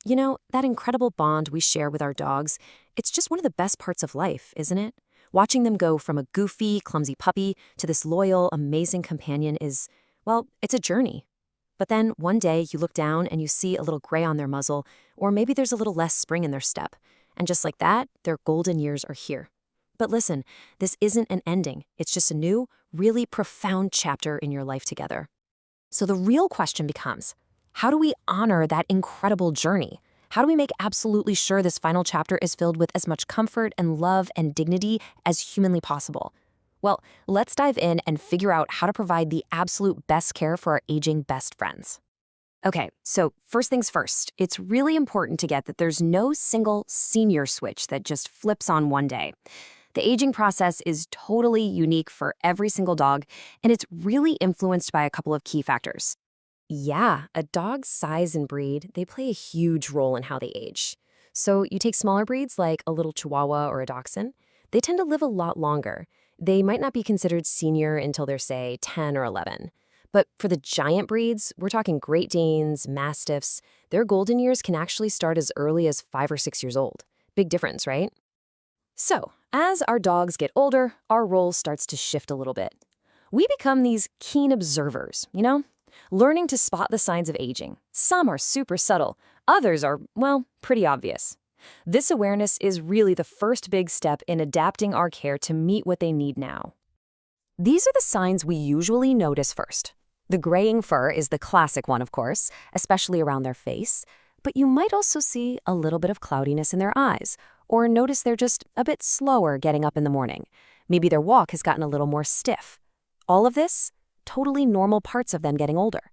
That incredible bond we share with our dogs, it's just one of the best parts of life, isn't it? Watching them go from a goofy, clumsy puppy to this loyal, amazing companion is, well, it's a journey. But then one day you look down and you see a little gray on their muzzle, or maybe there's a little less spring in their step. And just like that, their golden years are here. But listen, this isn't an ending. It's just a new, really profound chapter in your life together. So the real question becomes, how do we honor that incredible journey? How do we make absolutely sure this final chapter is filled with as much comfort and love and dignity as humanly possible? Well, let's dive in and figure out how to provide the absolute best care for our aging best friends. Okay, so first things first, it's really important to get that there's no single senior switch that just flips on one day. The aging process is totally unique for every single dog, and it's really influenced by a couple of key factors. Yeah, a dog's size and breed, they play a huge role in how they age. So you take smaller breeds like a little Chihuahua or a Dachshund, they tend to live a lot longer. They might not be considered senior until they're, say, 10 or 11. But for the giant breeds, we're talking Great Danes, Mastiffs, their golden years can actually start as early as 5 or 6 years old. Big difference, right? So, as our dogs get older, our role starts to shift a little bit. We become these keen observers, learning to spot the signs of aging. Some are super subtle, others are, well, pretty obvious. This awareness is really the first big step in adapting our care to meet what they need now. These are the signs we usually notice first. The graying fur is the classic one, of course, especially around their face, but you might also see a little bit of cloudiness in their eyes, or notice they're just a bit slower getting up in the morning. Maybe their walk has gotten a little more stiff. All of this, totally normal parts of them getting older.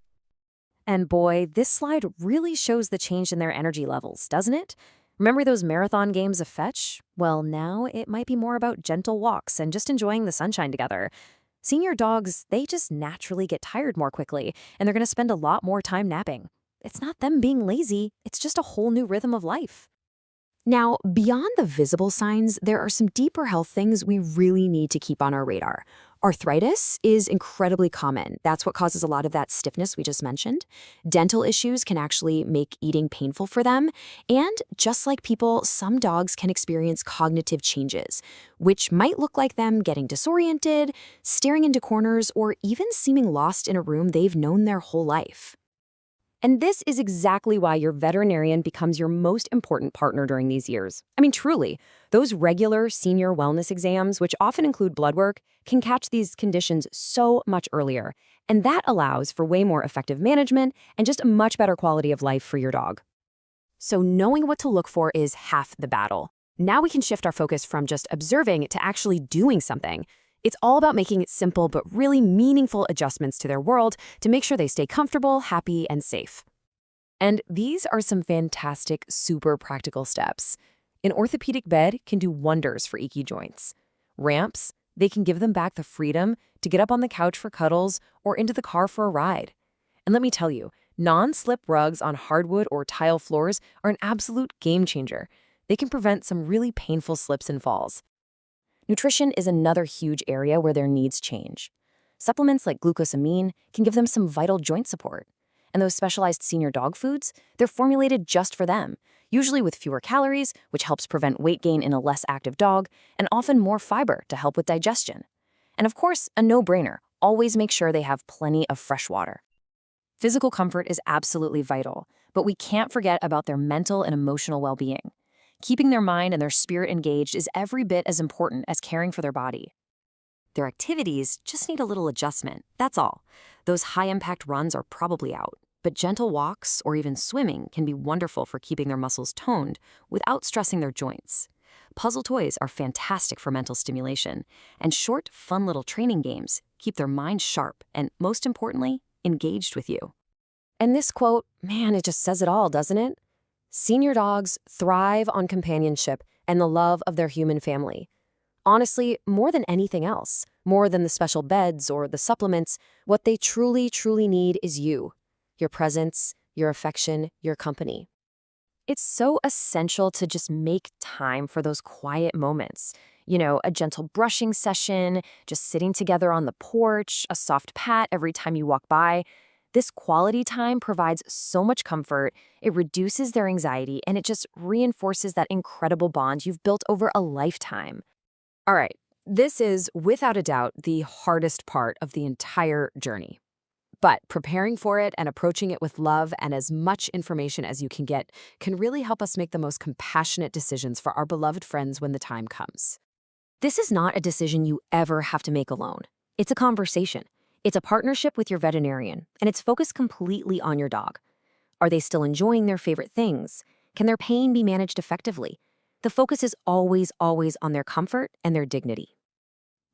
And boy, this slide really shows the change in their energy levels, doesn't it? Remember those marathon games of fetch? Well, now it might be more about gentle walks and just enjoying the sunshine together. Senior dogs, they just naturally get tired more quickly, and they're going to spend a lot more time napping. It's not them being lazy, it's just a whole new rhythm of life. Now, beyond the visible signs, there are some deeper health things we really need to keep on our radar. Arthritis is incredibly common. That's what causes a lot of that stiffness we just mentioned. Dental issues can actually make eating painful for them. And just like people, some dogs can experience cognitive changes, which might look like them getting disoriented, staring into corners, or even seeming lost in a room they've known their whole life. And this is exactly why your veterinarian becomes your most important partner during these years. I mean, truly, those regular senior wellness exams, which often include blood work, can catch these conditions so much earlier. And that allows for way more effective management and just a much better quality of life for your dog. So knowing what to look for is half the battle. Now we can shift our focus from just observing to actually doing something. It's all about making it simple but really meaningful adjustments to their world to make sure they stay comfortable, happy, and safe. And these are some fantastic, super practical steps. An orthopedic bed can do wonders for achy joints. Ramps, they can give them back the freedom to get up on the couch for cuddles or into the car for a ride. And let me tell you, non-slip rugs on hardwood or tile floors are an absolute game changer. They can prevent some really painful slips and falls. Nutrition is another huge area where their needs change. Supplements like glucosamine can give them some vital joint support. And those specialized senior dog foods, they're formulated just for them, usually with fewer calories, which helps prevent weight gain in a less active dog, and often more fiber to help with digestion. And of course, a no-brainer, always make sure they have plenty of fresh water. Physical comfort is absolutely vital, but we can't forget about their mental and emotional well-being. Keeping their mind and their spirit engaged is every bit as important as caring for their body. Their activities just need a little adjustment, that's all. Those high-impact runs are probably out, but gentle walks or even swimming can be wonderful for keeping their muscles toned without stressing their joints. Puzzle toys are fantastic for mental stimulation, and short, fun little training games keep their minds sharp and, most importantly, engaged with you. And this quote, man, it just says it all, doesn't it? Senior dogs thrive on companionship and the love of their human family. Honestly, more than anything else, more than the special beds or the supplements, what they truly, truly need is you, your presence, your affection, your company. It's so essential to just make time for those quiet moments. A gentle brushing session, just sitting together on the porch, a soft pat every time you walk by. This quality time provides so much comfort, it reduces their anxiety, and it just reinforces that incredible bond you've built over a lifetime. All right, this is, without a doubt, the hardest part of the entire journey. But preparing for it and approaching it with love and as much information as you can get can really help us make the most compassionate decisions for our beloved friends when the time comes. This is not a decision you ever have to make alone. It's a conversation. It's a partnership with your veterinarian, and it's focused completely on your dog. Are they still enjoying their favorite things? Can their pain be managed effectively? The focus is always, always on their comfort and their dignity.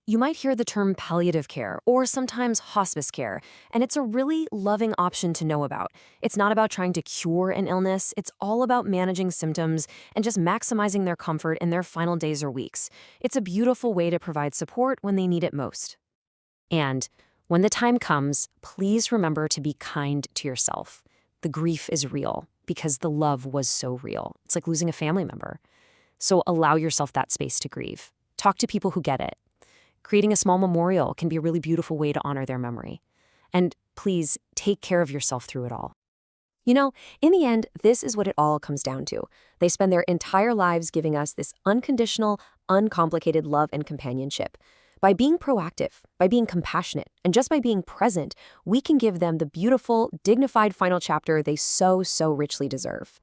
You might hear the term palliative care or sometimes hospice care, and it's a really loving option to know about. It's not about trying to cure an illness, it's all about managing symptoms and just maximizing their comfort in their final days or weeks. It's a beautiful way to provide support when they need it most. And when the time comes, please remember to be kind to yourself. The grief is real because the love was so real. It's like losing a family member. So allow yourself that space to grieve. Talk to people who get it. Creating a small memorial can be a really beautiful way to honor their memory. And please take care of yourself through it all. You know, in the end, this is what it all comes down to. They spend their entire lives giving us this unconditional, uncomplicated love and companionship. By being proactive, by being compassionate, and just by being present, we can give them the beautiful, dignified final chapter they so, so richly deserve.